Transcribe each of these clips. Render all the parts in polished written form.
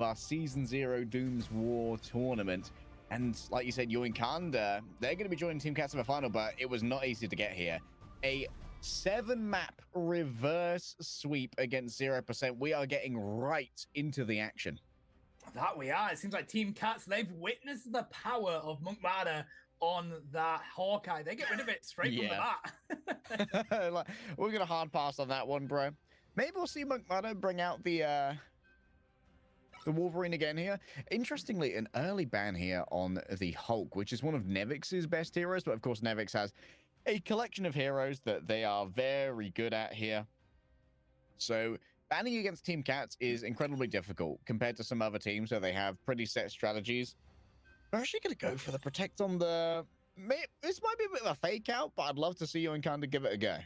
of our Season 0 Doom's War tournament. And like you said, Yoinkanda, they're going to be joining TeamCats in the final, but it was not easy to get here. A 7-map reverse sweep against 0%. We are getting right into the action. That we are. It seems like TeamCats, they've witnessed the power of Monkmada on that Hawkeye. They get rid of it straight from the bat. Like, we're going to hard pass on that one, bro. Maybe we'll see Monkmada bring out the Wolverine again here. Interestingly, an early ban here on the Hulk, which is one of Nevix's best heroes. But of course, Nevix has a collection of heroes that they are very good at here. So banning against TeamCats is incredibly difficult compared to some other teams where they have pretty set strategies. We're actually going to go for the protect on the... This might be a bit of a fake out, but I'd love to see you and kind of give it a go.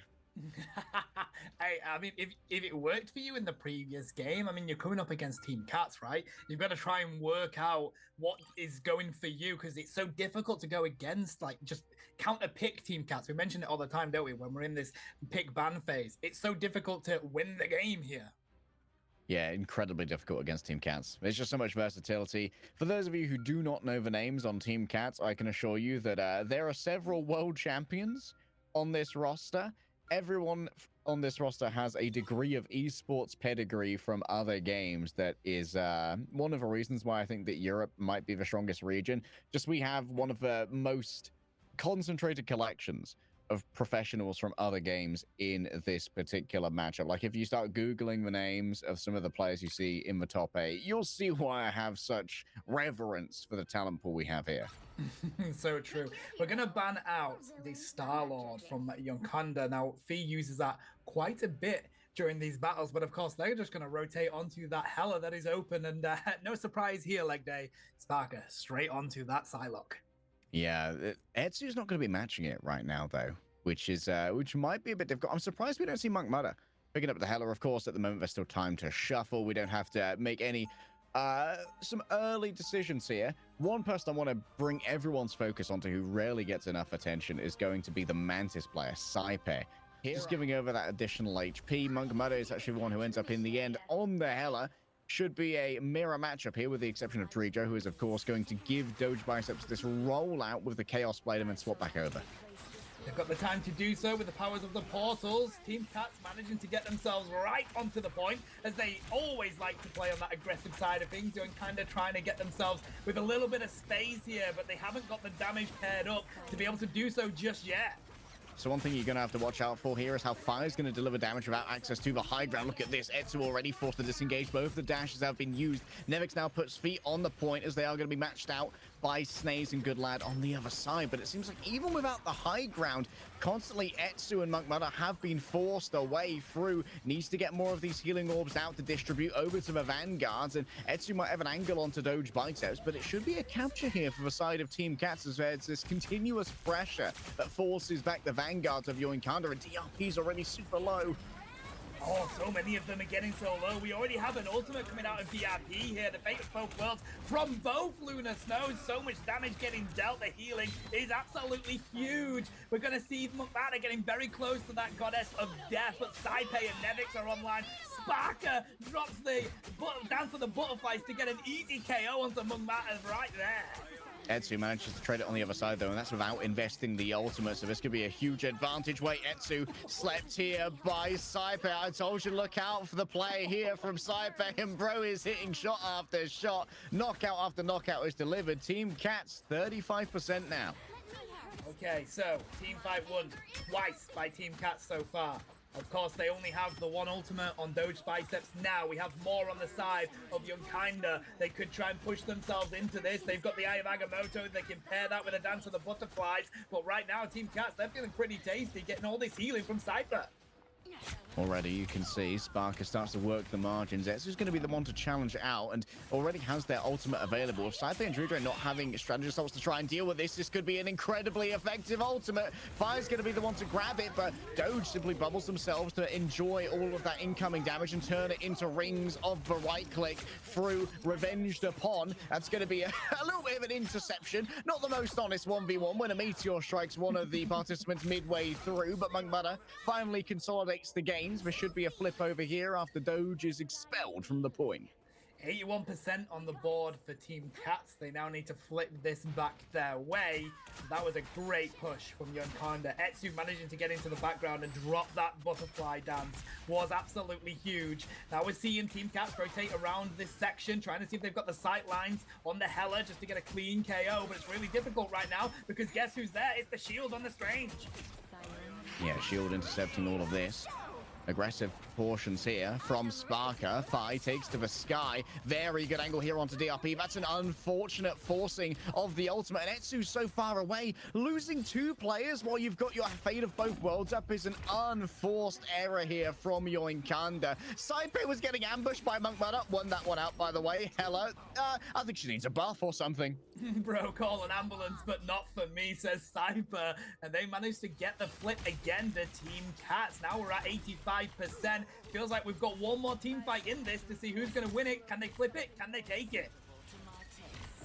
I mean, if it worked for you in the previous game, I mean, you're coming up against TeamCats, right? You've got to try and work out what is going for you, because it's so difficult to go against, like, just counter pick TeamCats. We mention it all the time, don't we, when we're in this pick ban phase. It's so difficult to win the game here. Yeah, incredibly difficult against TeamCats. There's just so much versatility. For those of you who do not know the names on TeamCats, I can assure you that there are several world champions on this roster. Everyone on this roster has a degree of esports pedigree from other games. That is one of the reasons why I think that Europe might be the strongest region. Just we have one of the most concentrated collections of professionals from other games in this particular matchup. Like, if you start Googling the names of some of the players you see in the top 8, you'll see why I have such reverence for the talent pool we have here. So true. We're going to ban out the Star-Lord from Yoinkanda. Now, Fee uses that quite a bit during these battles, but of course, they're just going to rotate onto that Hela that is open, and no surprise here, Legday. Sparker straight onto that Psylocke. Yeah, Etsu's not going to be matching it right now, though, which might be a bit difficult. I'm surprised we don't see Monkmada picking up the Hela. Of course, at the moment, there's still time to shuffle. We don't have to make any some early decisions here. One person I want to bring everyone's focus onto, who rarely gets enough attention, is going to be the Mantis player, Saipe. He's giving over that additional HP. Monkmada is actually the one who ends up in the end on the Hela. Should be a mirror matchup here, with the exception of Drijo, who is, of course, going to give Doge Biceps this rollout with the Chaos Blade and then swap back over. They've got the time to do so with the powers of the portals. TeamCats managing to get themselves right onto the point, as they always like to play on that aggressive side of things, doing kind of trying to get themselves with a little bit of space here, but they haven't got the damage paired up to be able to do so just yet. So one thing you're going to have to watch out for here is how Fire's going to deliver damage without access to the high ground. Look at this. Etsu already forced to disengage. Both the dashes have been used. Nevix now puts feet on the point, as they are going to be matched out by Snaze and Goodlad on the other side. But it seems like even without the high ground, constantly Etsu and Monkmada have been forced away through. Needs to get more of these healing orbs out to distribute over to the Vanguards. And Etsu might have an angle onto Doge Biceps, but it should be a capture here for the side of TeamCats, as there's this continuous pressure that forces back the Vanguards of Yoinkanda, and DRP's already super low. Oh, so many of them are getting so low. We already have an ultimate coming out of DRP here. The fate of both worlds from both Lunar Snows. So much damage getting dealt. The healing is absolutely huge. We're going to see Monkmada getting very close to that goddess of death. But Saipe and Nevix are online. Sparker drops the dance of the butterflies to get an easy KO onto Monkmada right there. Etsu manages to trade it on the other side, though, and that's without investing the ultimate, so this could be a huge advantage. Wait, Etsu slept here by Saipe. I told you, look out for the play here from Saipe, and bro is hitting shot after shot. Knockout after knockout is delivered. TeamCats 35% now. Okay, so team fight won twice by TeamCats so far. Of course, they only have the one ultimate on Doge Biceps now. We have more on the side of Yoinkanda. They could try and push themselves into this. They've got the Eye of Agamotto. They can pair that with a Dance of the Butterflies. But right now, TeamCats, they're feeling pretty tasty, getting all this healing from Cypher. Already you can see Sparker starts to work the margins. Etsu's going to be the one to challenge out, and already has their ultimate available. If Saipe and Drijo not having strategy assaults to try and deal with this could be an incredibly effective ultimate. Fire's going to be the one to grab it, but Doge simply bubbles themselves to enjoy all of that incoming damage and turn it into rings of the right click through Revenged Upon. That's going to be a little bit of an interception. Not the most honest 1v1 when a meteor strikes one of the participants midway through, but Monkmada finally consolidates the gains. There should be a flip over here after Doge is expelled from the point. 81% on the board for TeamCats. They now need to flip this back their way. That was a great push from Yoinkanda. Etsu managing to get into the background and drop that butterfly dance was absolutely huge. Now we're seeing TeamCats rotate around this section, trying to see if they've got the sight lines on the Hella just to get a clean KO, but it's really difficult right now because guess who's there? It's the shield on the Strange. Yeah, shield intercepting all of this. Aggressive portions here from Sparker. Fi takes to the sky. Very good angle here onto DRP. That's an unfortunate forcing of the ultimate. And Etsu's so far away. Losing 2 players while you've got your fate of both worlds up is an unforced error here from Yoinkanda. Saipe was getting ambushed by Monkmudder. Won that one out, by the way. Hello. I think she needs a buff or something. Bro, call an ambulance, but not for me, says Cypher. And they managed to get the flip again to TeamCats. Now we're at 85%. Feels like we've got one more team fight in this to see who's going to win it. Can they flip it? Can they take it?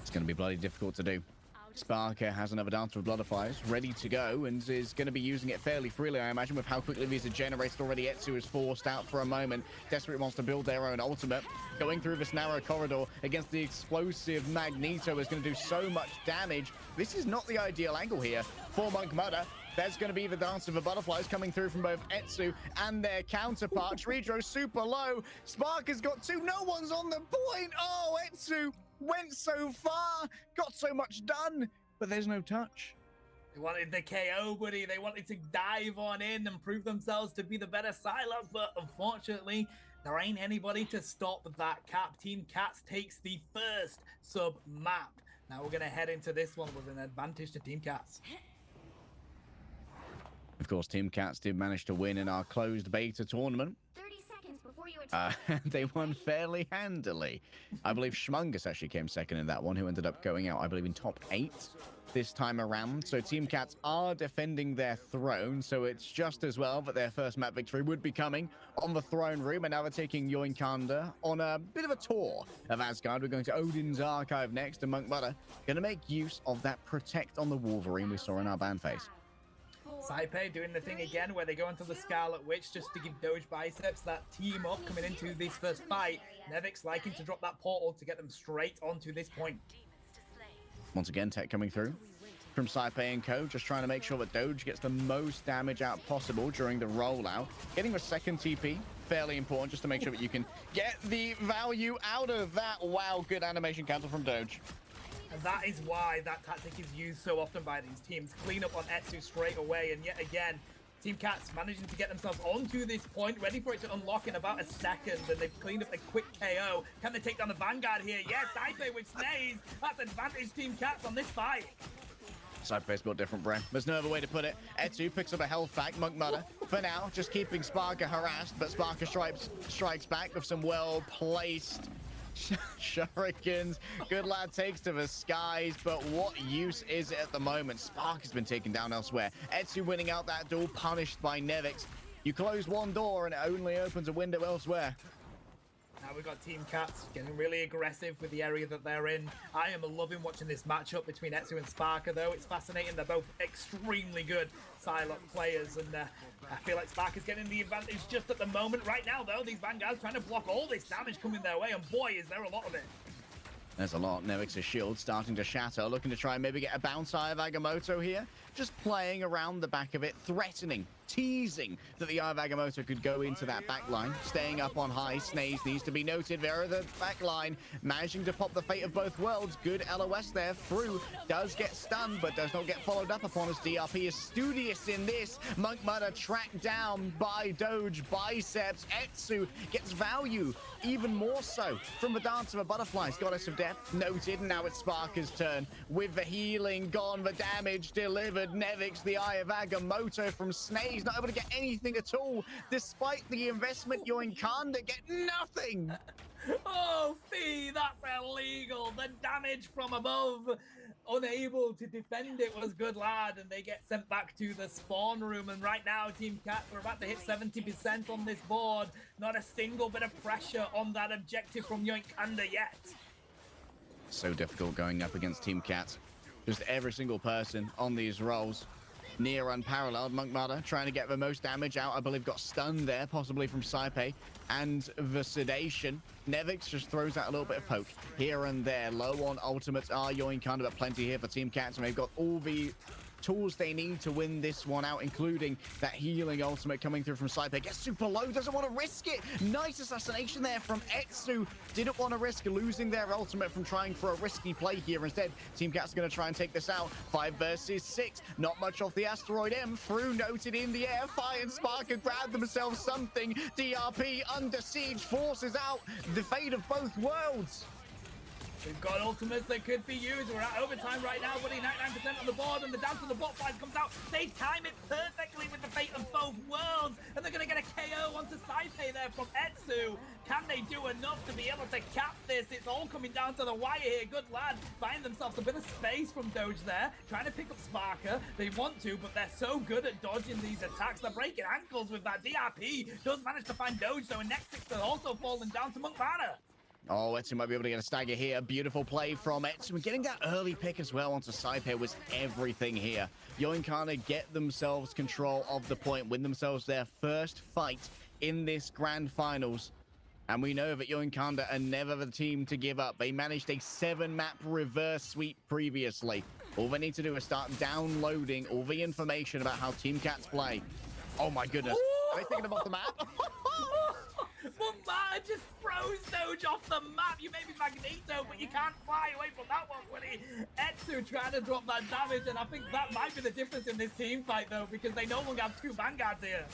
It's going to be bloody difficult to do. Sparker has another dance with Bloodfires ready to go and is going to be using it fairly freely, I imagine, with how quickly these are generated already. Etsu is forced out for a moment. Desperate wants to build their own ultimate. Going through this narrow corridor against the explosive Magneto is going to do so much damage. This is not the ideal angle here for Monkmudder. There's going to be the dance of the butterflies coming through from both Etsu and their counterparts. Redro super low. Sparker's got 2. No one's on the point. Oh, Etsu went so far, got so much done, but there's no touch. They wanted the KO, buddy. They wanted to dive on in and prove themselves to be the better Psylocke, but unfortunately, there ain't anybody to stop that cap. TeamCats takes the first sub-map. Now we're going to head into this one with an advantage to TeamCats. Of course, TeamCats did manage to win in our closed beta tournament. 30 seconds before you attack. They won fairly handily. I believe Schmungus actually came second in that one, who ended up going out, I believe, in top 8 this time around. So TeamCats are defending their throne, so it's just as well that their first map victory would be coming on the throne room. And now they're taking Yoinkanda on a bit of a tour of Asgard. We're going to Odin's Archive next, and Monkmudder going to make use of that Protect on the Wolverine we saw in our ban phase. Saipe doing the thing again where they go into the Scarlet Witch just to give Doge biceps that team up coming into this first fight. Nevix liking to drop that portal to get them straight onto this point. Once again, tech coming through from Saipe and co, just trying to make sure that Doge gets the most damage out possible during the rollout. Getting a second TP, fairly important, just to make sure that you can get the value out of that. Wow, good animation cancel from Doge. And that is why that tactic is used so often by these teams. Clean up on Etsu straight away, and yet again, TeamCats managing to get themselves onto this point, ready for it to unlock in about a second, and they've cleaned up a quick KO. Can they take down the Vanguard here? Yes, Saipe with Snaze. That's advantage TeamCats on this fight. Saipe's built different, Bren. There's no other way to put it. Etsu picks up a health pack. Monkmudder, for now, just keeping Sparker harassed, but Sparker strikes back with some well-placed shurikens. Good lad takes to the skies, but what use is it at the moment? Spark has been taken down elsewhere. Etsu winning out that duel, punished by Nevix. You close one door and it only opens a window elsewhere. Now we've got TeamCats getting really aggressive with the area that they're in. I am loving watching this matchup between Etsu and Sparker, though. It's fascinating. They're both extremely good Psylocke players, and I feel like Sparker's getting the advantage just at the moment. Right now, though, these Vanguards trying to block all this damage coming their way, and boy, is there a lot of it. There's a lot. Nevix's shield starting to shatter, looking to try and maybe get a bounce eye of Agamotto here. Just playing around the back of it, threatening, teasing that the Eye of Agamotto could go into that back line. Staying up on high, Snaze needs to be noted. There are the back line, managing to pop the fate of both worlds. Good LOS there through. Does get stunned, but does not get followed up upon as DRP is studious in this. Monkmudder tracked down by Doge Biceps. Etsu gets value, even more so, from the Dance of a Butterflies. Goddess of Death noted. Now it's Sparker's turn. With the healing gone, the damage delivered. Nevix, the Eye of Agamotto from Snaze, not able to get anything at all. Despite the investment, Yoinkanda get nothing. Oh, Fee, that's illegal. The damage from above, unable to defend it, was good lad, and they get sent back to the spawn room. And right now, TeamCats are about to hit 70% on this board. Not a single bit of pressure on that objective from Yoinkanda yet. So difficult going up against TeamCats. Just every single person on these rolls near unparalleled. Monkmada trying to get the most damage out. I believe got stunned there, possibly from Saipe. And the sedation. Nevix just throws out a little bit of poke here and there. Low on ultimates are Yoinkanda, but plenty here for TeamCats. And they've got all the tools they need to win this one out, including that healing ultimate coming through from Saipe. Gets super low, doesn't want to risk it. Nice assassination there from Etsu. Didn't want to risk losing their ultimate from trying for a risky play here. Instead, TeamCats going to try and take this out. 5 versus 6. Not much off the Asteroid M. Through noted in the air. Fire and Spark have grabbed themselves something. DRP under siege forces out the fate of both worlds. We've got ultimates that could be used. We're at overtime right now, buddy. 99% on the board, and the dance of the bot fight comes out. They time it perfectly with the fate of both worlds, and they're going to get a KO onto Saipe there from Etsu. Can they do enough to be able to cap this? It's all coming down to the wire here. Good lad. Find themselves a bit of space from Doge there, trying to pick up Sparker. They want to, but they're so good at dodging these attacks. They're breaking ankles with that. DRP does manage to find Doge, though, and next six are also falling down to Monkmada. Oh, Etsu might be able to get a stagger here. Beautiful play from Etsu. And getting that early pick as well onto Saipe was everything here. Yoinkanda get themselves control of the point, win themselves their first fight in this grand finals. And we know that Yoinkanda are never the team to give up. They managed a 7-map reverse sweep previously. All they need to do is start downloading all the information about how TeamCats play. Oh my goodness. Are they thinking about the map? Monkmada just froze Doge off the map. You may be Magneto, but you can't fly away from that one, Willie. Etsu trying to drop that damage, and I think that might be the difference in this team fight, though, because they no longer have 2 Vanguards here.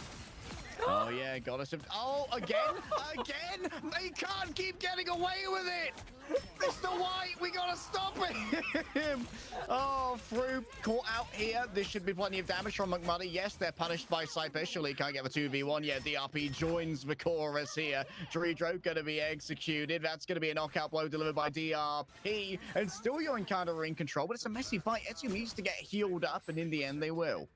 Oh, yeah, got us. Oh, again? Again? They can't keep getting away with it. Mr. White, we got to stop him. Oh, through caught out here. This should be plenty of damage from Monkmada. Yes, they're punished by Saipe. Surely can't get the 2v1. Yeah, DRP joins the chorus here. Dredro going to be executed. That's going to be a knockout blow delivered by DRP. And still Yoinkanda are in control, but it's a messy fight. Etsu needs to get healed up, and in the end, they will.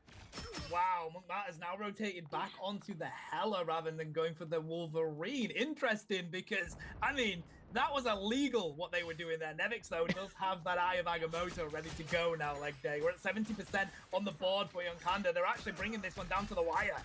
Wow, Monkmada is now rotated back onto the Hela rather than going for the Wolverine. Interesting, because, I mean, that was illegal, what they were doing there. Nevix, though, does have that Eye of Agamotto ready to go now, Legday. We're at 70% on the board for Yoinkanda. They're actually bringing this one down to the wire.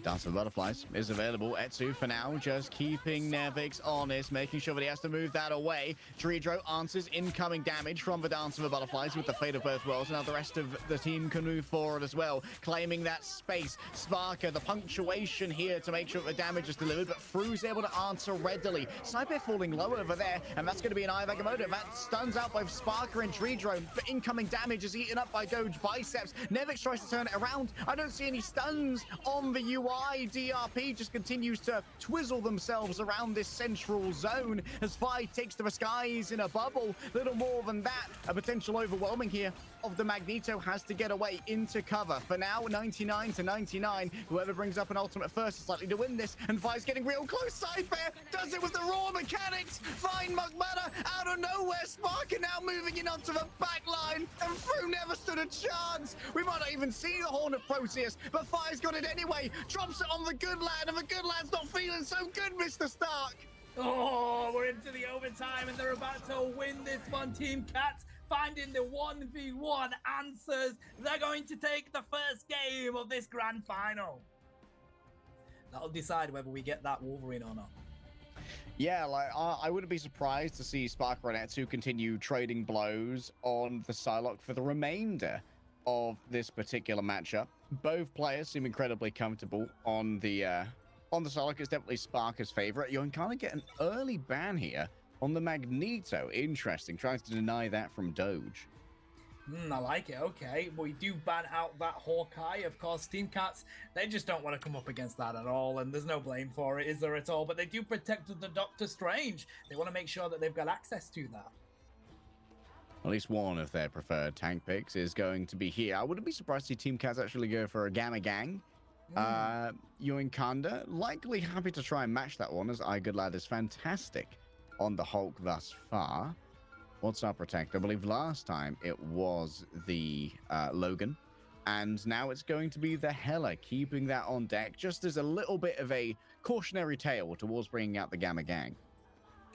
Dance of the Butterflies is available. Etsu, for now, just keeping Nevix honest, making sure that he has to move that away. Dredro answers incoming damage from the Dance of the Butterflies with the fate of both worlds. Now the rest of the team can move forward as well, claiming that space. Sparker, the punctuation here to make sure that the damage is delivered, but Fru's able to answer readily. Sniper falling low over there, and that's going to be an Eye of Agamotto. That stuns out both Sparker and Dredro, but incoming damage is eaten up by Doge Biceps. Nevix tries to turn it around. I don't see any stuns on the UI. DRP just continues to twizzle themselves around this central zone as Fi takes to the skies in a bubble. Little more than that, a potential overwhelming here of the Magneto has to get away into cover. For now, 99 to 99. Whoever brings up an ultimate first is likely to win this, and Fi's getting real close. Side bear does it with the raw mechanics. Fine Monkmada out of nowhere. Sparker now moving in onto the back line, and Fru never stood a chance. We might not even see the Horn of Proteus, but Fi's got it anyway. Drops it on the good lad, and the good lad's not feeling so good, Mr. Stark. Oh, we're into the overtime, and they're about to win this one. TeamCats finding the 1v1 answers. They're going to take the first game of this grand final. That'll decide whether we get that Wolverine or not. Yeah, like I wouldn't be surprised to see Sparker and Etsu continue trading blows on the Psylocke for the remainder of this particular matchup. Both players seem incredibly comfortable on the Psylocke. It's definitely Sparker's favorite. You can kind of get an early ban here on the Magneto. Interesting. Tries to deny that from Doge. I like it. Okay, we do ban out that Hawkeye. Of course, TeamCats, they just don't want to come up against that at all, and there's no blame for it, is there at all? But they do protect the Doctor Strange. They want to make sure that they've got access to that. At least one of their preferred tank picks is going to be here. I wouldn't be surprised to see TeamCats actually go for a Gamma Gang. Yoinkanda, likely happy to try and match that one, as Good is fantastic on the Hulk thus far. What's our protector? I believe last time it was the Logan, and now it's going to be the Hela, keeping that on deck, just as a little bit of a cautionary tale towards bringing out the Gamma Gang.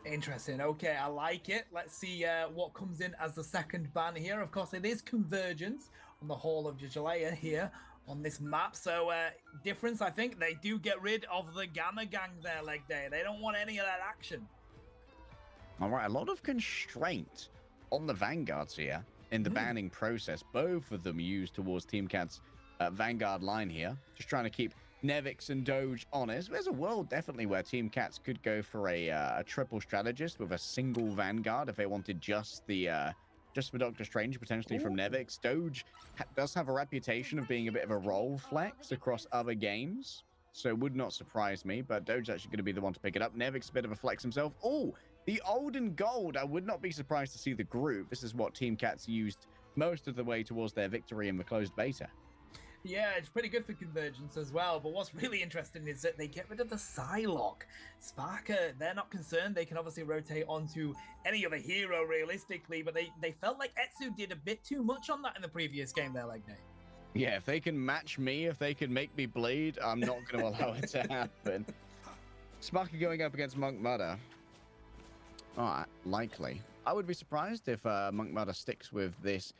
Interesting. Okay, I like it. Let's see what comes in as the second ban here. Of course, it is Convergence on the Hall of Jalea here on this map. So difference, I think they do get rid of the Gamma Gang there, Legday. They don't want any of that action. All right, a lot of constraint on the Vanguards here in the banning process. Both of them used towards TeamCats' Vanguard line here. Just trying to keep Nevix and Doge honest. There's a world definitely where TeamCats could go for a triple strategist with a single Vanguard if they wanted just for Doctor Strange, potentially from Nevix. Doge does have a reputation of being a bit of a role flex across other games, so it would not surprise me, but Doge's actually going to be the one to pick it up. Nevix, a bit of a flex himself. Oh, the old and gold. I would not be surprised to see the group. This is what TeamCats used most of the way towards their victory in the closed beta. Yeah, it's pretty good for convergence as well, but what's really interesting is that they get rid of the Psylocke. Sparker, they're not concerned. They can obviously rotate onto any other hero realistically, but they felt like Etsu did a bit too much on that in the previous game there, Legday. Yeah, if they can match me, if they can make me bleed, I'm not going to allow it to happen. Sparker going up against Monk Mudder. Likely. I would be surprised if Monk Mudder sticks with this.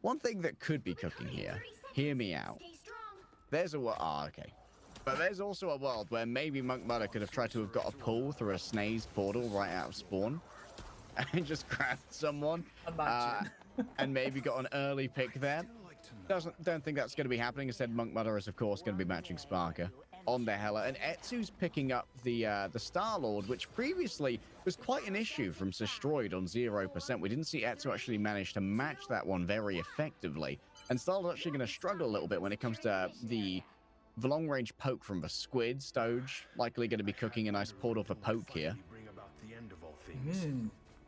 One thing that could be cooking here, hear me out. There's a okay. But there's also a world where maybe Monk Mudder could have tried to have got a pull through a Snaze portal right out of spawn and just grabbed someone and maybe got an early pick there. Don't think that's going to be happening. Instead, Monk Mudder is, of course, going to be matching Sparker on the Hela. And Etsu's picking up the Star-Lord, which previously was quite an issue from Destroyed on 0%. We didn't see Etsu actually manage to match that one very effectively. And Star-Lord's actually going to struggle a little bit when it comes to the long-range poke from the Squid. Doge likely going to be cooking a nice portal for poke here.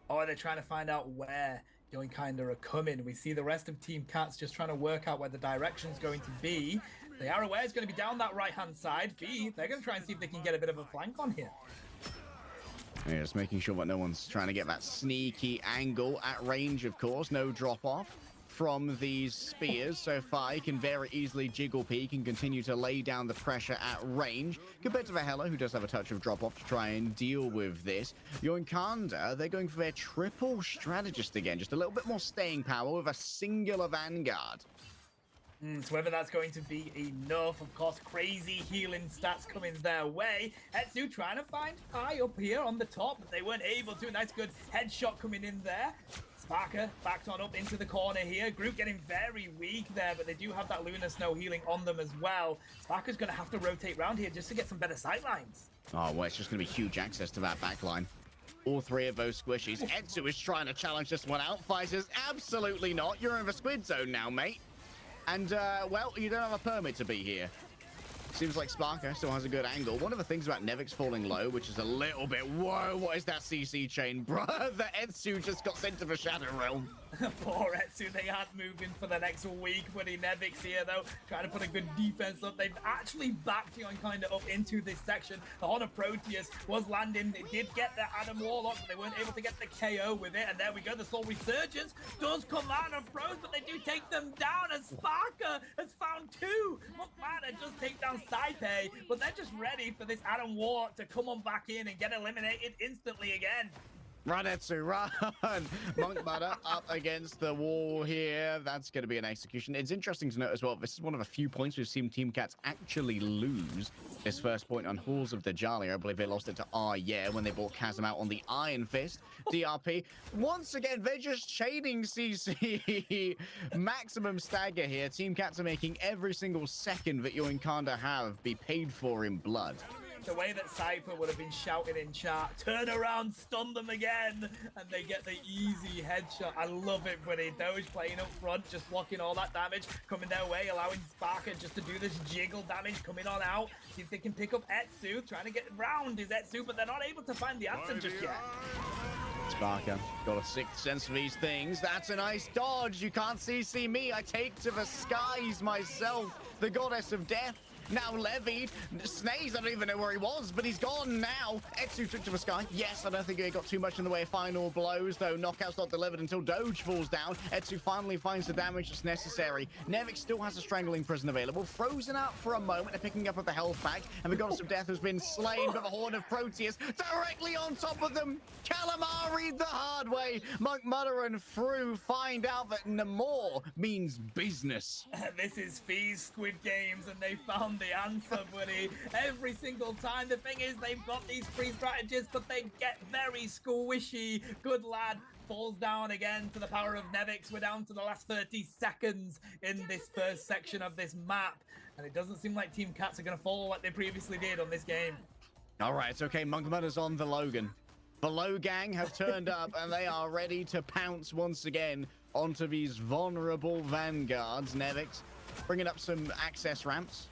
Oh, they're trying to find out where Yoinkanda are coming. We see the rest of TeamCats just trying to work out where the direction's going to be. They are aware it's going to be down that right-hand side. B, they're going to try and see if they can get a bit of a flank on here. Yeah, just making sure that no one's trying to get that sneaky angle at range, of course. No drop-off from these spears so far. He can very easily jiggle peek and continue to lay down the pressure at range compared to the Hela, who does have a touch of drop off to try and deal with this. Yoinkanda, they're going for their triple strategist again, just a little bit more staying power with a singular Vanguard. So whether that's going to be enough, of course, crazy healing stats coming their way. Etsu trying to find Pi up here on the top, but they weren't able to. Nice good headshot coming in there. Sparker backed on up into the corner here. Group getting very weak there, but they do have that Lunar Snow healing on them as well. Sparker's going to have to rotate around here just to get some better sightlines. Oh, well, it's just going to be huge access to that backline. All three of those squishies. Etsu is trying to challenge this one out. Fighters, absolutely not. You're in the squid zone now, mate. And, well, you don't have a permit to be here. Seems like Sparker still has a good angle. One of the things about Nevix falling low, which is a little bit, whoa, what is that CC chain? Bruh, the Etsu just got sent to the Shadow Realm. Poor Etsu, they aren't moving for the next week. Buddy Nevix here, though, trying to put a good defense up. They've actually backed Yoinkanda up into this section. The Horn of Proteus was landing. They did get the Adam Warlock, but they weren't able to get the KO with it. And there we go. The Soul Resurgence does come out of Pros, but they do take them down. And Sparker has found two. Look, man, just take down Saipe, but they're just ready for this Adam Warlock to come on back in and get eliminated instantly again. Run, Etsu, run! Monk Mudder up against the wall here. That's going to be an execution. It's interesting to note as well, this is one of a few points we've seen TeamCats actually lose this first point on Halls of the Dajali. I believe they lost it to yeah, when they brought Chasm out on the Iron Fist. DRP, once again, they're just shading CC. Maximum stagger here. TeamCats are making every single second that Yoinkanda have be paid for in blood. The way that Saipa would have been shouting in chat, turn around, stun them again, and they get the easy headshot. I love it, buddy. Doge playing up front, just blocking all that damage coming their way, allowing Sparker just to do this jiggle damage coming on out. See if they can pick up Etsu, trying to get round his Etsu, but they're not able to find the answer just yet. Sparker got a sixth sense for these things. That's a nice dodge. You can't CC me. I take to the skies myself, the goddess of death. now levied. Snaze, I don't even know where he was, but he's gone now. Etsu took to the sky. Yes, I don't think he got too much in the way of final blows, though. Knockout's not delivered until Doge falls down. Etsu finally finds the damage that's necessary. Nevik still has a strangling prison available. Frozen out for a moment and picking up with the health back. And the Goddess of Death has been slain by the Horde of Proteus directly on top of them. Calamari the hard way. Monk Mudder and Fru find out that Namor means business. This is Fee's Squid Games, and they found the answer, buddy. Every single time. The thing is, they've got these free strategies, but they get very squishy. Good lad. Falls down again to the power of Nevix. We're down to the last 30 seconds in this first section of this map. And it doesn't seem like TeamCats are going to fall like they previously did on this game. All right, it's okay. Monk Mudder's on the Logan. The Low Gang have turned up, and they are ready to pounce once again onto these vulnerable vanguards. Nevix bringing up some access ramps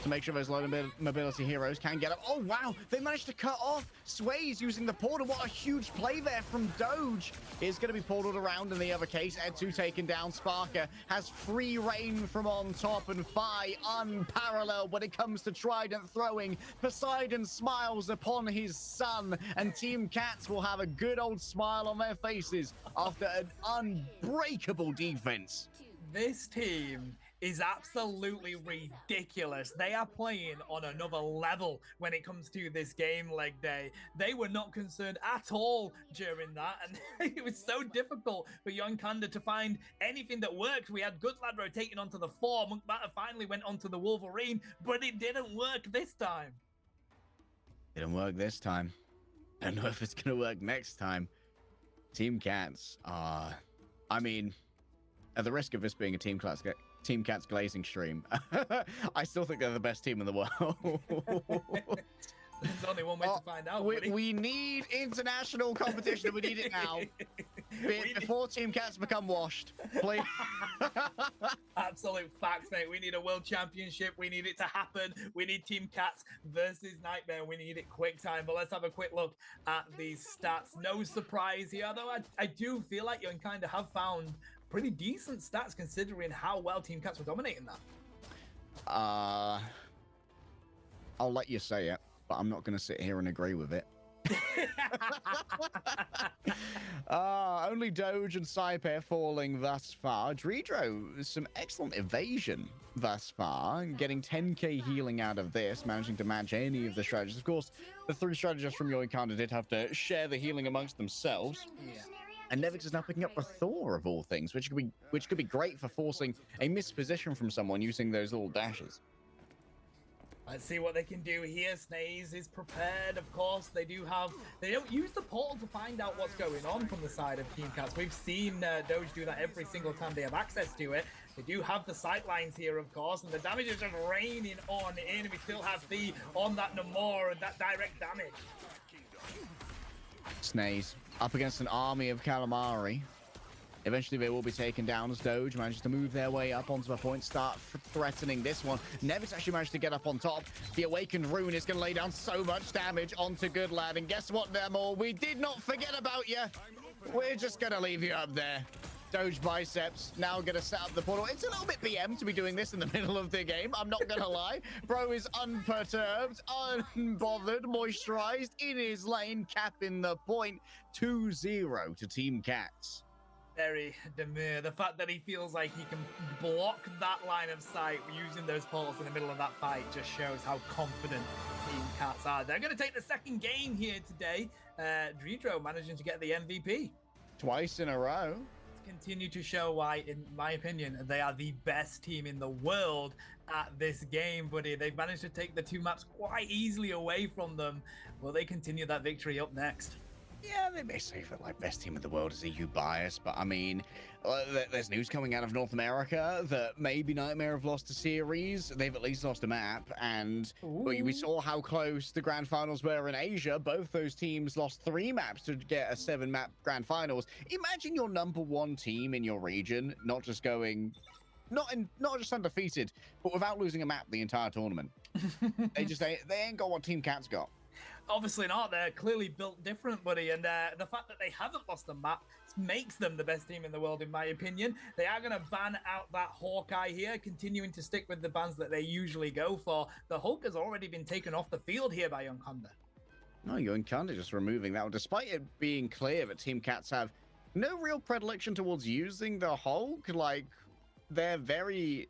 to make sure those low mobility heroes can get up. Oh, wow. They managed to cut off Sway's using the portal. What a huge play there from Doge. Is going to be portaled around in the other case. Ed2 taken down. Sparker has free reign from on top, and Fi unparalleled when it comes to trident throwing. Poseidon smiles upon his son, and TeamCats will have a good old smile on their faces after an unbreakable defense. This team is absolutely ridiculous. They are playing on another level when it comes to this game, Legday. They were not concerned at all during that, and it was so difficult for Yoinkanda to find anything that worked. We had Good Lad rotating onto the 4. Monk Matter finally went onto the Wolverine, but it didn't work this time. Didn't work this time. I don't know if it's going to work next time. TeamCats are... I mean, at the risk of this being a TeamCats glazing stream, I still think they're the best team in the world. There's only one way to find out. We need international competition, and we need it now. Before TeamCats become washed, please. Absolute facts, mate. We need a world championship. We need it to happen. We need TeamCats versus Nightmare. We need it quick time. But let's have a quick look at these stats. No surprise here, though. I do feel like Yoinkanda have found pretty decent stats considering how well TeamCats were dominating that. I'll let you say it, but I'm not going to sit here and agree with it. Only Doge and Saipe falling thus far. Dredro, some excellent evasion thus far, getting 10k healing out of this, managing to match any of the strategies. Of course, the 3 strategists from Yoinkanda did have to share the healing amongst themselves. Yeah. And Nevix is now picking up the Thor of all things, which could be great for forcing a misposition from someone using those little dashes. Let's see what they can do here. Snaze is prepared, of course. They don't use the portal to find out what's going on from the side of TeamCats. We've seen Doge do that every single time they have access to it. They do have the sight lines here, of course, and the damage is just raining on in. We still have the on that Namor and that direct damage. Snaze up against an army of Calamari. Eventually they will be taken down as Doge manages to move their way up onto the point, start threatening this one. Nevix actually managed to get up on top. The Awakened Rune is going to lay down so much damage onto Good Lad. And guess what, Namor? We did not forget about you. We're just going to leave you up there. Doge Biceps now going to set up the portal. It's a little bit BM to be doing this in the middle of the game. I'm not going to lie. Bro is unperturbed, unbothered, moisturized in his lane, capping the point 2-0 to TeamCats. Very demure. The fact that he feels like he can block that line of sight using those portals in the middle of that fight just shows how confident TeamCats are. They're going to take the second game here today. Dredro managing to get the MVP. Twice in a row. Continue to show why, in my opinion, they are the best team in the world at this game, buddy. They've managed to take the 2 maps quite easily away from them. Will they continue that victory up next? Yeah, they may say that like best team in the world is EU bias, but I mean, there's news coming out of North America that maybe Nightmare have lost a series. They've at least lost a map, and we saw how close the grand finals were in Asia. Both those teams lost 3 maps to get a 7-map grand finals. Imagine your #1 team in your region not just going, not just undefeated, but without losing a map the entire tournament. They ain't got what TeamCats got. Obviously not. They're clearly built different, buddy. And the fact that they haven't lost a map makes them the best team in the world, in my opinion. They are going to ban out that Hawkeye here, continuing to stick with the bans that they usually go for. The Hulk has already been taken off the field here by Yoinkanda. No, Yoinkanda just removing that one, despite it being clear that TeamCats have no real predilection towards using the Hulk. Like, they're very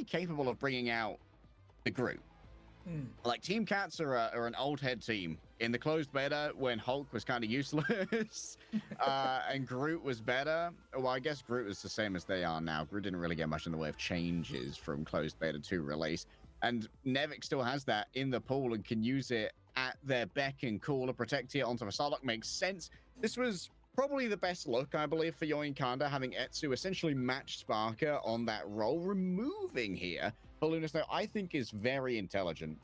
capable of bringing out the Groot. Like, TeamCats are an old head team. In the closed beta, when Hulk was kind of useless, and Groot was better. Well, I guess Groot is the same as they are now. Groot didn't really get much in the way of changes from closed beta to release. And Nevik still has that in the pool and can use it at their beck and call to protect it onto a Psylocke. Makes sense. This was probably the best look, I believe, for Yoinkanda, having Etsu essentially match Sparker on that role. Removing here for Luna Snow, I think, is very intelligent.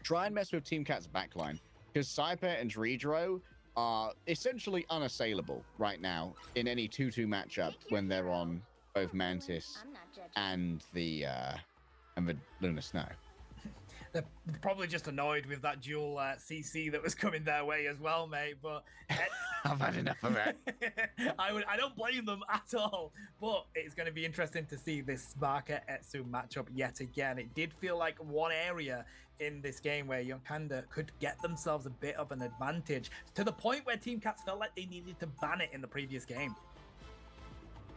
Try and mess with TeamCats' backline, because Cyper and Dredro are essentially unassailable right now in any 2-2 matchup when they're on both Mantis and the Luna Snow. They're probably just annoyed with that dual CC that was coming their way as well, mate. But I've had enough of it. I don't blame them at all. But it's going to be interesting to see this Sparker Etsu matchup yet again. It did feel like one area in this game where Yoinkanda could get themselves a bit of an advantage, to the point where TeamCats felt like they needed to ban it in the previous game.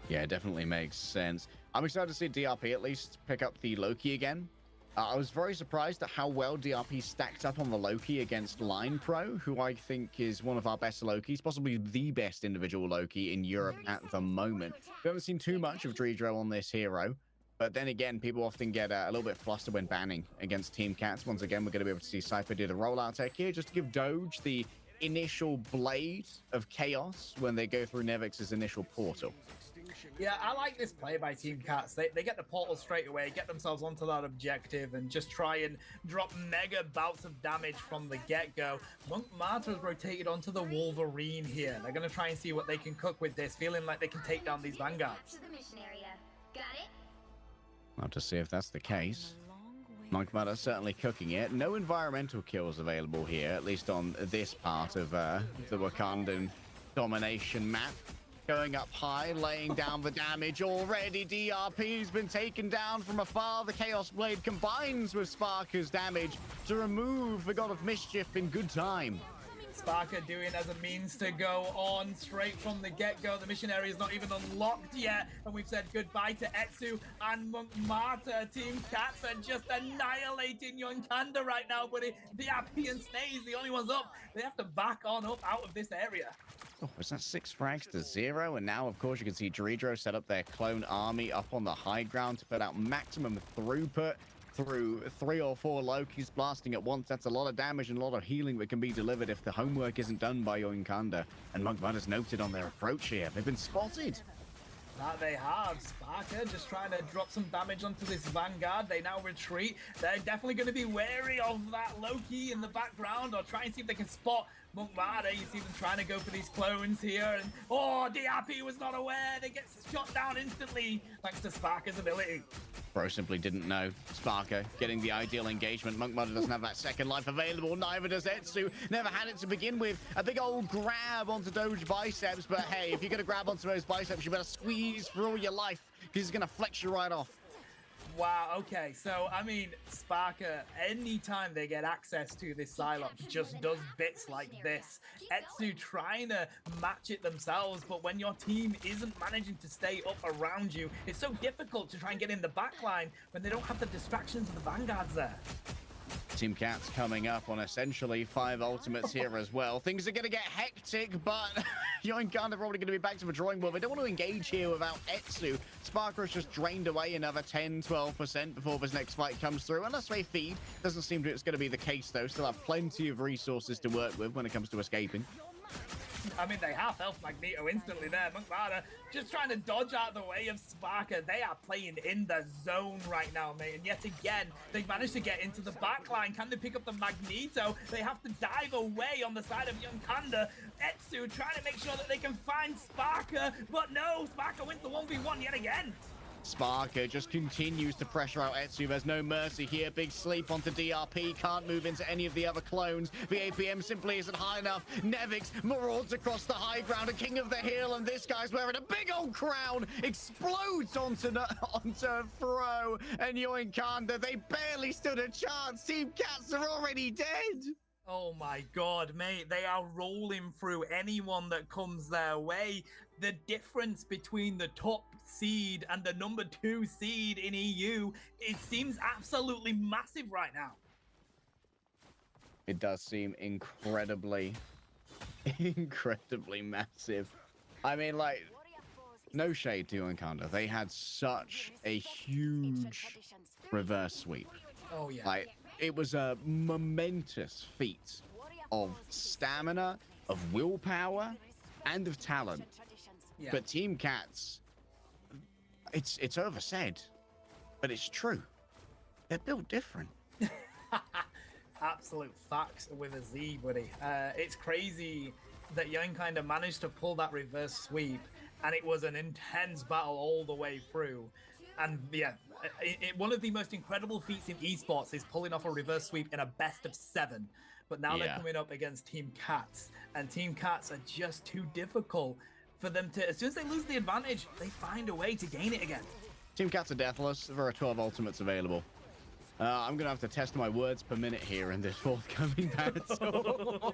Yeah, it definitely makes sense. I'm excited to see DRP at least pick up the Loki again. I was very surprised at how well DRP stacked up on the Loki against Line Pro, who I think is one of our best Lokis, possibly the best individual Loki in Europe at the moment. We haven't seen too much of Dredro on this hero, but then again, people often get a little bit flustered when banning against TeamCats. Once again, we're going to be able to see Cypher do the rollout tech here, just to give Doge the initial blade of chaos when they go through Nevix's initial portal. Yeah, I like this play by TeamCats. They get the portal straight away, get themselves onto that objective, and just try and drop mega bouts of damage from the get-go. Monk Marta has rotated onto the Wolverine here. They're going to try and see what they can cook with this, feeling like they can take down these Vanguards. Well, to see if that's the case. Monk Marta certainly cooking it. No environmental kills available here, at least on this part of the Wakandan domination map. Going up high, laying down the damage already. DRP's been taken down from afar. The Chaos Blade combines with Sparker's damage to remove the God of Mischief in good time. Sparker doing as a means to go on straight from the get-go. The mission area is not even unlocked yet, and we've said goodbye to Etsu and Monk Marta. TeamCats are just annihilating Yoinkanda right now, but DRP and Snaze, the only ones up. They have to back on up out of this area. Oh, is that 6 frags to 0? And now, of course, you can see Dredro set up their clone army up on the high ground to put out maximum throughput through 3 or 4 Lokis blasting at once. That's a lot of damage and a lot of healing that can be delivered if the homework isn't done by Yoinkanda. And Monk Marta's noted on their approach here. They've been spotted. That they have. Sparker just trying to drop some damage onto this Vanguard. They now retreat. They're definitely going to be wary of that Loki in the background, or try and see if they can spot Monk Marta. You see them trying to go for these clones here, and oh, DRP was not aware. They get shot down instantly thanks to Sparker's ability. Bro simply didn't know. Sparker getting the ideal engagement. Monk Marta doesn't have that second life available. Neither does Etsu. Never had it to begin with. A big old grab onto Doge biceps. But hey, if you're going to grab onto those biceps, you better squeeze for all your life, because he's going to flex you right off. Wow, okay, so, I mean, Sparker, anytime they get access to this Psylocke, just does bits like this. Etsu trying to match it themselves, but when your team isn't managing to stay up around you, it's so difficult to try and get in the backline when they don't have the distractions of the Vanguards there. TeamCats coming up on essentially 5 ultimates here as well. Things are going to get hectic, but Yoinkanda probably going to be back to the drawing board. They don't want to engage here without Etsu. Sparker has just drained away another 10-12% before this next fight comes through. Unless they feed, doesn't seem to it's going to be the case though. Still have plenty of resources to work with when it comes to escaping. I mean, they half health Magneto instantly there. Monk Marta just trying to dodge out the way of Sparker. They are playing in the zone right now, mate. And yet again, they managed to get into the backline. Can they pick up the Magneto? They have to dive away on the side of Yoinkanda. Etsu trying to make sure that they can find Sparker. But no, Sparker wins the 1v1 yet again. Sparker just continues to pressure out Etsu. There's no mercy here. Big sleep onto DRP. Can't move into any of the other clones. The APM simply isn't high enough. Nevix marauds across the high ground. A king of the hill, and this guy's wearing a big old crown. Explodes onto Throw. And Yoinkanda, they barely stood a chance. TeamCats are already dead. Oh my god, mate, they are rolling through anyone that comes their way. The difference between the top seed and the number 2 seed in EU, it seems absolutely massive right now. It does seem incredibly massive. I mean, like, no shade to Yoinkanda. They had such a huge reverse sweep. Oh yeah. Like, it was a momentous feat of stamina, of willpower, and of talent. Yeah. But TeamCats, it's oversaid, but it's true. They're built different. Absolute facts with a Z, buddy. It's crazy that Yoinkanda managed to pull that reverse sweep, and it was an intense battle all the way through. And yeah, one of the most incredible feats in esports is pulling off a reverse sweep in a best of 7. But now they're coming up against TeamCats, and TeamCats are just too difficult for them to. As soon as they lose the advantage, they find a way to gain it again. TeamCats are deathless. There are 12 ultimates available. I'm going to have to test my words per minute here in this forthcoming battle.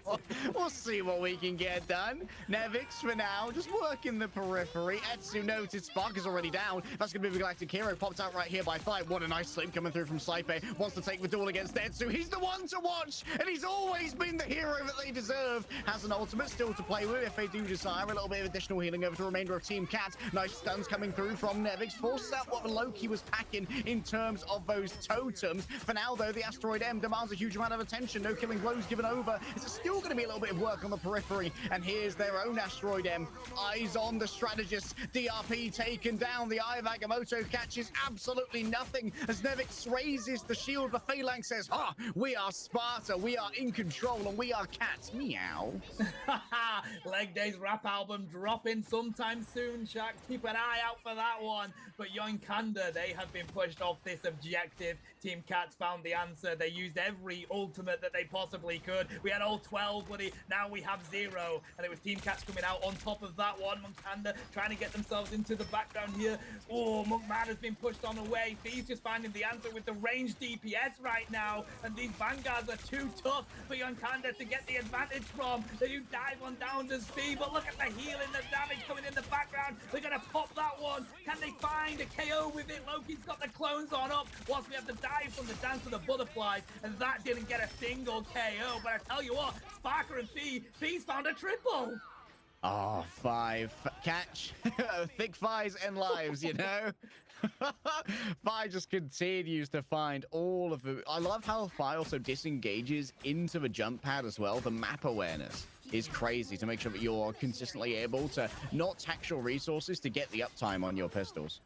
We'll see what we can get done. Nevix, for now, just working the periphery. Etsu noticed Spark is already down. That's going to be the Galactic Hero. Popped out right here by 5. What a nice sleep coming through from Saipe. Wants to take the duel against Etsu. He's the one to watch, and he's always been the hero that they deserve. Has an ultimate still to play with if they do desire. A little bit of additional healing over to the remainder of TeamCats. Nice stuns coming through from Nevix. Forces out what Loki was packing in terms of those totems. For now, though, the Asteroid M demands a huge amount of attention. No killing blows given over. It's still going to be a little bit of work on the periphery. And here's their own Asteroid M. Eyes on the strategist. DRP taken down. The Eye of Agamotto catches absolutely nothing as Nevix raises the shield. The Phalanx says, we are Sparta. We are in control, and we are cats. Meow. Legday's rap album dropping sometime soon, Shaq. Keep an eye out for that one. But Yoinkanda, they have been pushed off this objective. TeamCats found the answer. They used every ultimate that they possibly could. We had all 12, buddy. Now we have 0. And it was TeamCats coming out on top of that one. Yoinkanda trying to get themselves into the background here. Oh, Monkman has been pushed on away. He's just finding the answer with the ranged DPS right now. And these Vanguards are too tough for Yoinkanda to get the advantage from. They do dive on down to speed, but look at the healing, the damage coming in the background. They're going to pop that one. Can they find a KO with it? Loki's got the clones on up. Whilst we have the dive from the Dance of the Butterflies, and that didn't get a single KO. But I tell you what, Sparker and Fee's found a triple. Oh, 5. Catch. Thick thighs and lives, you know? Fi just continues to find all of the... I love how Fi also disengages into the jump pad as well. The map awareness is crazy to make sure that you're consistently able to not tax your resources to get the uptime on your pistols.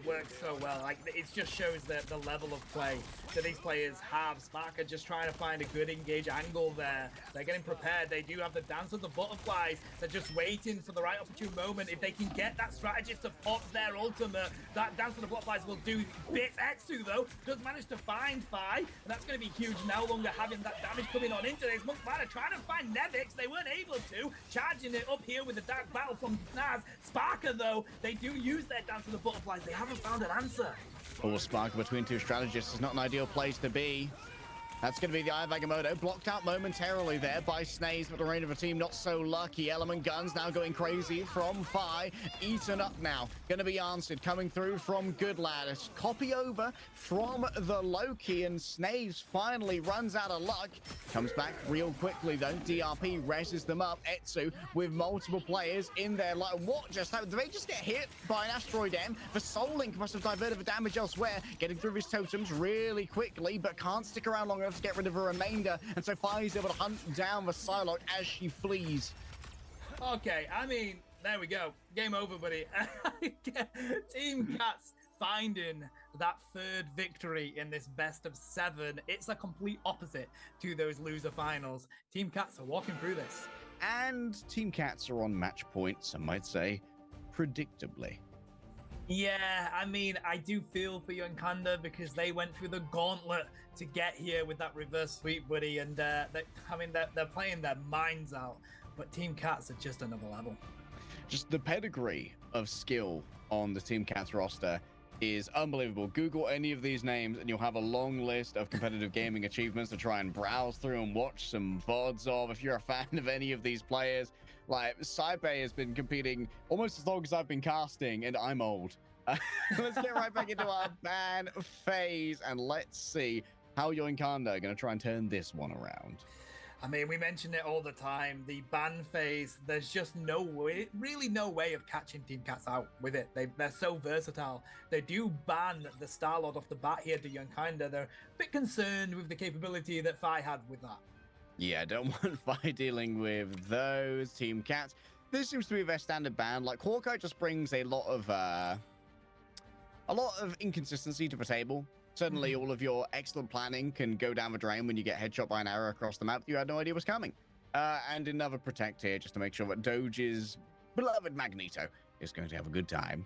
Works so well. Like, it just shows that the level of play that these players have. Sparker just trying to find a good engage angle there. They're getting prepared. They do have the Dance of the Butterflies. They're just waiting for the right opportune moment. If they can get that strategist to pop their ultimate, that Dance of the Butterflies will do bits. Etsu, though, does manage to find Fi, and that's going to be huge. No longer having that damage coming on into this. Monkman trying to find Nevix. They weren't able to. Charging it up here with the Dark Battle from Naz. Sparker, though, they do use their Dance of the Butterflies. They haven't found an answer. Oh, Sparker between 2 strategists is not an ideal place to be. That's going to be the Eye of Agamotto, blocked out momentarily there by Snaze, but the reign of a team not so lucky. Element Guns now going crazy from Fi. Eaten up now. Going to be answered. Coming through from Goodlad. A copy over from the Loki, and Snaze finally runs out of luck. Comes back real quickly, though. DRP reses them up. Etsu with multiple players in there. Like, what just happened? Did they just get hit by an Asteroid M? The Soul Link must have diverted the damage elsewhere. Getting through his totems really quickly, but can't stick around long enough to get rid of the remainder, and so Fi's able to hunt down the Psylocke as she flees. Okay, I mean, there we go. Game over, buddy. TeamCats finding that 3rd victory in this best of 7. It's a complete opposite to those loser finals. TeamCats are walking through this. And TeamCats are on match point, some might say, predictably. Yeah, I mean, I do feel for Yoinkanda because they went through the gauntlet to get here with that reverse sweep, buddy. And they're playing their minds out. But TeamCats are just another level. Just the pedigree of skill on the TeamCats roster is unbelievable. Google any of these names and you'll have a long list of competitive gaming achievements to try and browse through and watch some VODs of. If you're a fan of any of these players, like Saipe has been competing almost as long as I've been casting, and I'm old. Let's get right back into our ban phase and let's see how Yoinkanda are going to try and turn this one around. I mean, we mention it all the time. The ban phase, there's just no way, really no way of catching TeamCats out with it. They're so versatile. They do ban the Star-Lord off the bat here to Yoinkanda. They're a bit concerned with the capability that Fi had with that. Yeah, don't want Fi dealing with those TeamCats. This seems to be their standard ban. Like, Hawkeye just brings a lot of inconsistency to the table. Suddenly, all of your excellent planning can go down the drain when you get headshot by an arrow across the map that you had no idea was coming. And another protect here just to make sure that Doge's beloved Magneto is going to have a good time.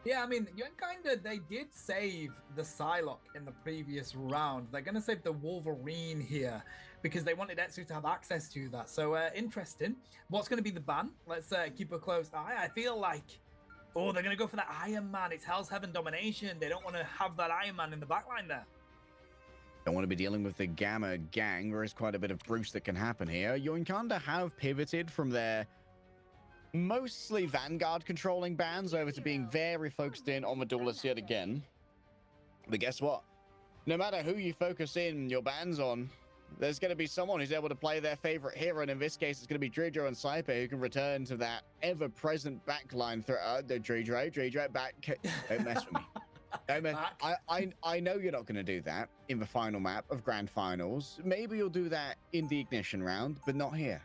Yeah, I mean, Yoinkanda, they did save the Psylocke in the previous round. They're going to save the Wolverine here because they wanted Etsu to have access to that. So, interesting. What's going to be the ban? Let's keep a close eye. I feel like... Oh, they're going to go for that Iron Man. It's Hell's Heaven domination. They don't want to have that Iron Man in the backline there. Don't want to be dealing with the Gamma gang. There is quite a bit of Bruce that can happen here. Yoinkanda have pivoted from their mostly Vanguard controlling bans over to being very focused in on the duelists yet again. But guess what? No matter who you focus in your bans on, there's going to be someone who's able to play their favorite hero, and in this case, it's going to be Dredro and Saipe who can return to that ever-present backline threat. Dredro, back. Don't mess with me. Don't mess. I know you're not going to do that in the final map of Grand Finals. Maybe you'll do that in the Ignition round, but not here.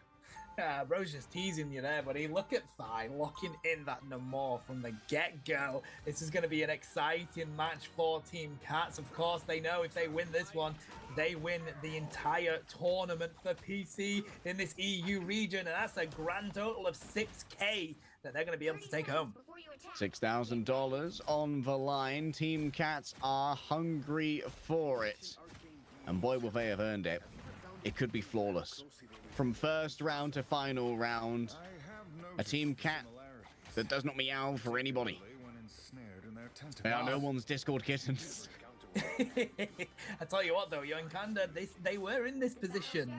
Bro's just teasing you there, buddy. Look at Fi locking in that Namor from the get-go. This is going to be an exciting match for TeamCats. Of course, they know if they win this one, they win the entire tournament for PC in this EU region, and that's a grand total of 6K that they're going to be able to take home. $6,000 on the line. TeamCats are hungry for it. And boy, will they have earned it. It could be flawless. From first round to final round, a TeamCat that does not meow for anybody. They are no one's Discord kittens. I tell you what, though, Yoinkanda, they were in this position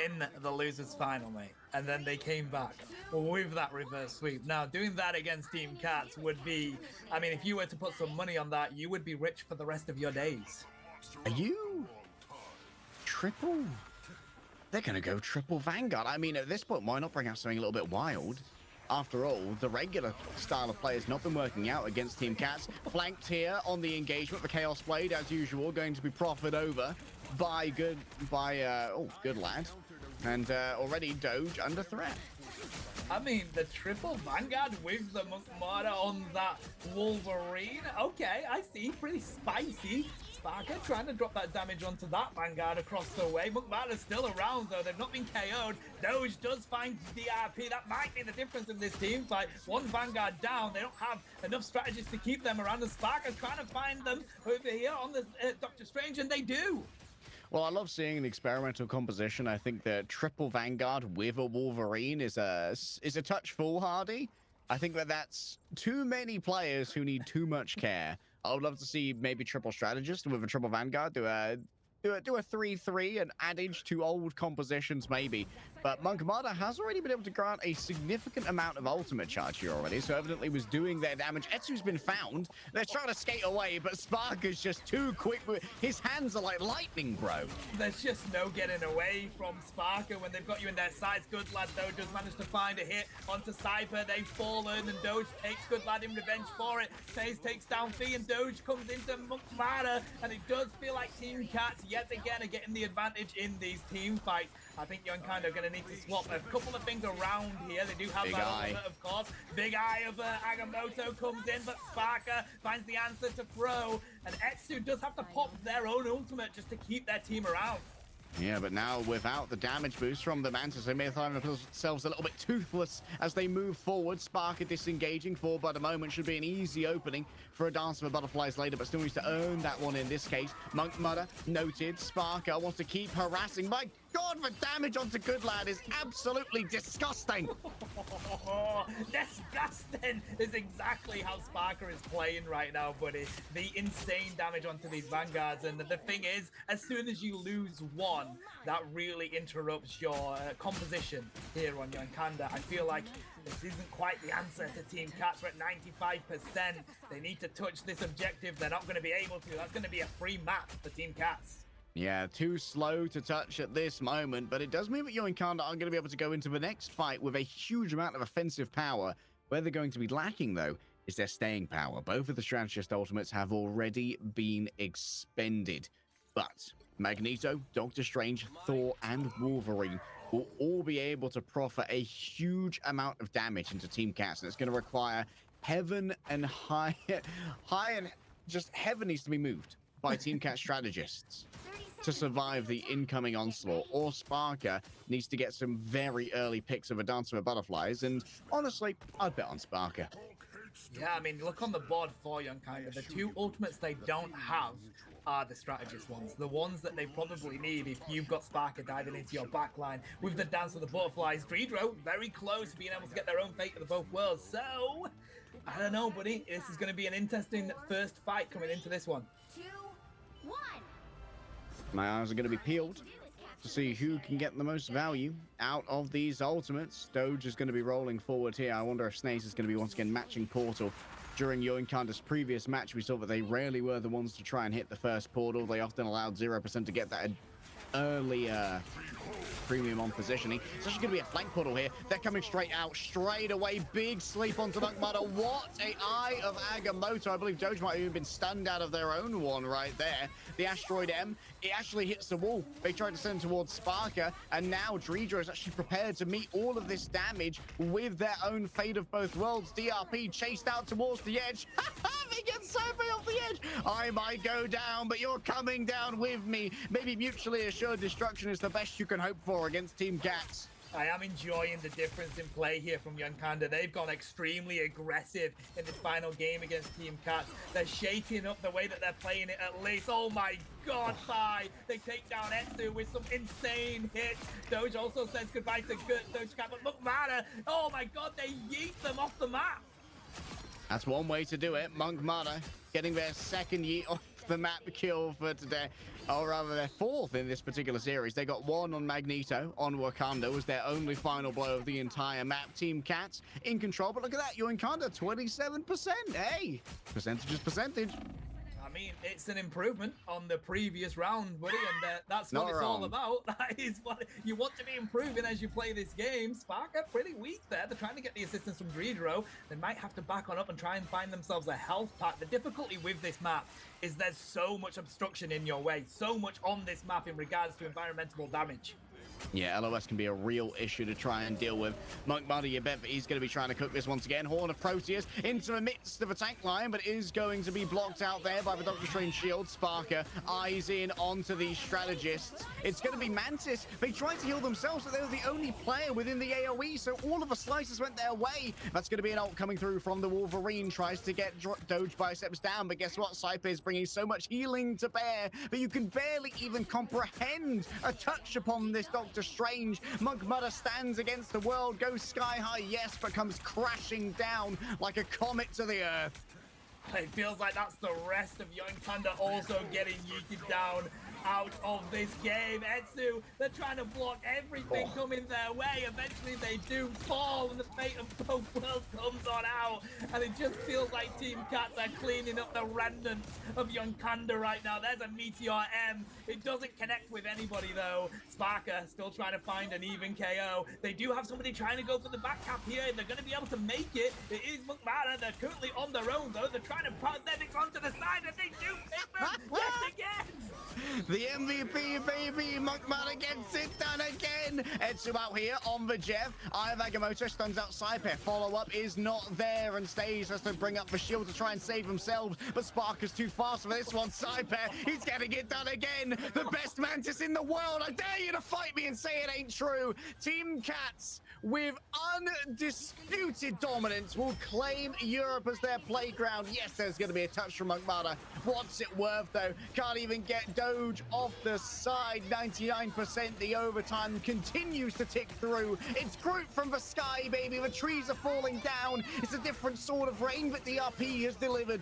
in the losers final, mate, and then they came back with that reverse sweep. Now, doing that against TeamCats would be, I mean, if you were to put some money on that, you would be rich for the rest of your days. Are you triple? They're going to go triple Vanguard. I mean, at this point, why not bring out something a little bit wild? After all, the regular style of play has not been working out against TeamCats. Flanked here on the engagement, the Chaos Blade, as usual, going to be proffered over by good lad. And already Doge under threat. I mean, the triple Vanguard with the Murder on that Wolverine. Okay, I see. Pretty spicy. Sparker trying to drop that damage onto that Vanguard across the way. McMahon's still around, though. They've not been KO'd. Doge does find DRP. That might be the difference in this team fight. One Vanguard down. They don't have enough strategies to keep them around. And Sparker trying to find them over here on the Doctor Strange, and they do. Well, I love seeing an experimental composition. I think that triple Vanguard with a Wolverine is a touch foolhardy. I think that's too many players who need too much care. I would love to see maybe triple strategist with a triple Vanguard do a 3-3, an adage to old compositions maybe. But Monkamada has already been able to grant a significant amount of ultimate charge here already, so evidently was doing their damage. Etsu's been found. They're trying to skate away, but Spark is just too quick. His hands are like lightning, bro. There's just no getting away from Sparker when they've got you in their sights. Good Lad, though, does manage to find a hit onto Cypher. They've fallen, and Doge takes Good Lad in revenge for it. Faze takes down Fee, and Doge comes into Monkamada, and it does feel like TeamCats yet again are getting the advantage in these team fights. I think Yoinkanda are going to need to swap a couple of things around here. They do have that ultimate, of course. Big Eye of Agamotto comes in, but Sparker finds the answer to throw. And Etsu does have to pop their own ultimate just to keep their team around. Yeah, but now without the damage boost from the Mantis, they may find themselves a little bit toothless as they move forward. Sparker disengaging for, but a moment should be an easy opening for a Dance of Butterflies later, but still needs to earn that one in this case. Monk Mudder noted. Sparker wants to keep harassing. My God, the damage onto Good Lad is absolutely disgusting. Disgusting is exactly how Sparker is playing right now, buddy. The insane damage onto these Vanguards, and the thing is, as soon as you lose one, that really interrupts your composition here on Yoinkanda. I feel like this isn't quite the answer to TeamCats. We're at 95%. They need to touch this objective. They're not going to be able to. That's going to be a free map for TeamCats. Yeah, too slow to touch at this moment, but it does mean that Yoinkanda are going to be able to go into the next fight with a huge amount of offensive power. Where they're going to be lacking, though, is their staying power. Both of the strategist ultimates have already been expended. But Magneto, Doctor Strange, Thor, and Wolverine will all be able to proffer a huge amount of damage into TeamCats, and it's going to require heaven and high and just heaven needs to be moved by TeamCats strategists to survive the incoming onslaught, or Sparker needs to get some very early picks of a Dance of Butterflies, and honestly, I'd bet on Sparker. Yeah, I mean, look on the board for Yoinkanda. The two ultimates they don't have are the strategist ones. The ones that they probably need if you've got Sparker diving into your backline. With the Dance of the Butterflies, Dreedro very close to being able to get their own fate of the both worlds. So, I don't know, buddy. This is going to be an interesting first fight coming into this one. 2, 1. My eyes are going to be peeled to see who can get the most value out of these ultimates. Doge is going to be rolling forward here. I wonder if Snace is going to be once again matching Portal. During Yoinkanda's previous match, we saw that they rarely were the ones to try and hit the first portal. They often allowed 0% to get that early premium on positioning. It's actually going to be a flank portal here. They're coming straight out, straight away. Big sleep onto Monk Mudder. What a Eye of Agamotto. I believe Doge might have even been stunned out of their own one right there. The Asteroid M, it actually hits the wall. They tried to send towards Sparker, and now Dreedro is actually prepared to meet all of this damage with their own fate of both worlds. DRP chased out towards the edge. They get survey off the edge. I might go down, but you're coming down with me. Maybe mutually assured destruction is the best you can hope for against TeamCats. I am enjoying the difference in play here from Yoinkanda. They've gone extremely aggressive in this final game against TeamCats. They're shaking up the way that they're playing it at least. Oh my God, Thai. They take down Etsu with some insane hits. Doge also says goodbye to Doge Cat, but look, Mana. Oh my God, they yeet them off the map. That's one way to do it. Monk Mudder getting their second yeet off the map kill for today. Or rather, their fourth in this particular series. They got one on Magneto, on Wakanda, was their only final blow of the entire map. TeamCats in control, but look at that, Yoinkanda, 27%. Hey, percentage is percentage. I mean, it's an improvement on the previous round, buddy, and that's what Not it's wrong. all about. That is what you want to be improving as you play this game. Sparker pretty weak there. They're trying to get the assistance from Dreedro. They might have to back on up and try and find themselves a health pack. The difficulty with this map is there's so much obstruction in your way, so much on this map in regards to environmental damage. Yeah, LOS can be a real issue to try and deal with. Monk Mudder, you bet that he's going to be trying to cook this once again. Horn of Proteus into the midst of a tank line, but is going to be blocked out there by the Doctor Strange shield. Sparker eyes in onto these strategists. It's going to be Mantis. They tried to heal themselves, but they were the only player within the AoE, so all of the slices went their way. That's going to be an ult coming through from the Wolverine. Tries to get Doge biceps down, but guess what? Saipe is bringing so much healing to bear that you can barely even comprehend a touch upon this Doctor Strange. Monk Mudder stands against the world, goes sky high, yes, but comes crashing down like a comet to the earth. It feels like that's the rest of Yoinkanda also getting yeeted down out of this game. Etsu, they're trying to block everything coming their way. Eventually they do fall and the fate of both worlds comes on out. And it just feels like TeamCats are cleaning up the remnants of Yoinkanda right now. There's a Meteor M. It doesn't connect with anybody though. Sparker still trying to find an even KO. They do have somebody trying to go for the back cap here. They're going to be able to make it. It is Monk Mudder. They're currently on their own though. They're trying to prosthetics onto the side and they do pick them yet again. The MVP, baby. Monkman gets it done again. Etsu out here on the Jeff. Agamotto stuns out Saipe. Follow-up is not there, and Stays has to bring up the shield to try and save themselves, but Spark is too fast for this one. Saipe, he's getting it done again. The best Mantis in the world. I dare you to fight me and say it ain't true. TeamCats, with undisputed dominance, will claim Europe as their playground. Yes, there's going to be a touch from Monkmada. What's it worth, though? Can't even get Doge off the side. 99%. The overtime continues to tick through. It's Groot from the sky, baby. The trees are falling down. It's a different sort of rain that DRP has delivered.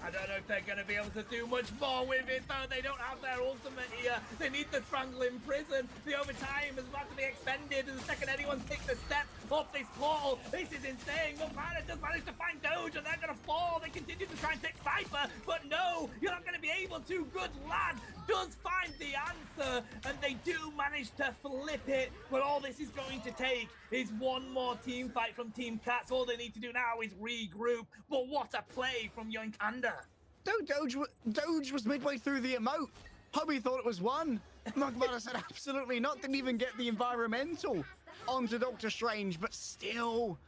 I don't know if they're going to be able to do much more with it, though. They don't have their ultimate here. They need the strangling prison. The overtime is about to be expended, and the second anyone takes a step off this portal, this is insane. Monkmada just managed to find Doge, and they're going to fall. They continue to try and take Cypher, but no, you're not going to be able to. Good lad does find the answer, and they do manage to flip it, but all this is going to take is one more team fight from TeamCats. All they need to do now is regroup, but what a play from Yoinkanda. Doge was midway through the emote. Hubby thought it was one. Monkmada said absolutely not. Didn't even get the environmental onto Doctor Strange, but still.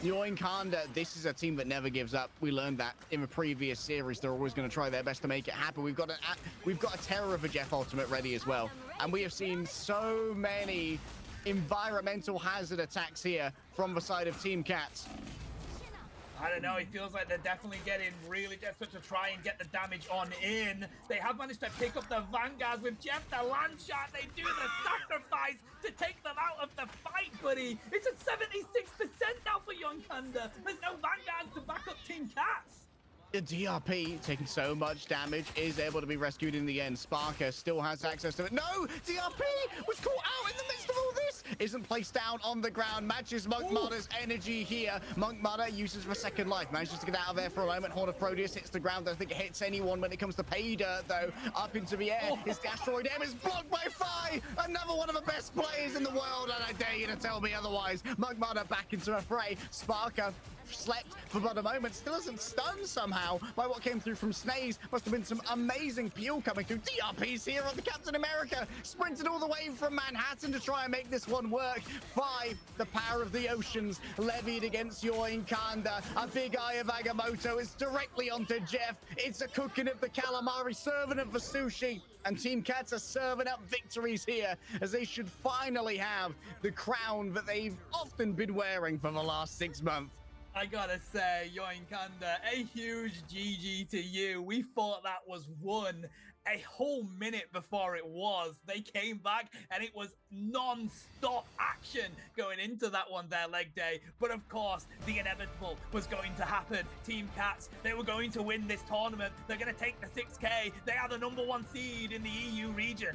Yoinkanda, this is a team that never gives up. We learned that in the previous series. They're always going to try their best to make it happen. We've got a Terror of a Jeff ultimate ready as well, and we have seen so many environmental hazard attacks here from the side of TeamCats. I don't know, it feels like they're definitely getting really desperate to try and get the damage on in. They have managed to pick up the Vanguards with Jeff the land shot. They do the sacrifice to take them out of the fight, buddy. It's at 76% now for Yoinkanda. There's no Vanguards to back up TeamCats. The DRP, taking so much damage, is able to be rescued in the end. Sparker still has access to it. No! DRP was caught out in the midst of all this! Isn't placed down on the ground. Matches Monkmada's energy here. Monkmada uses the second life. Manages to get out of there for a moment. Horn of Proteus hits the ground. I don't think it hits anyone when it comes to pay dirt, though. Up into the air. His Gastroid M is blocked by Fi! Another one of the best players in the world, and I dare you to tell me otherwise. Monkmada back into a fray. Sparker slept for but a moment, still isn't stunned somehow by what came through from Snaze. Must have been some amazing peel coming through. DRP's here on the Captain America, sprinted all the way from Manhattan to try and make this one work. 5, the power of the oceans levied against Yoinkanda. A big eye of Agamotto is directly onto Jeff. It's a cooking of the calamari, serving of the sushi. And TeamCats are serving up victories here, as they should finally have the crown that they've often been wearing for the last 6 months. I gotta say, Yoinkanda, a huge GG to you. We thought that was won a whole minute before it was. They came back and it was non-stop action going into that one there, Legday. But of course, the inevitable was going to happen. TeamCats, they were going to win this tournament. They're going to take the 6K. They are the #1 seed in the EU region.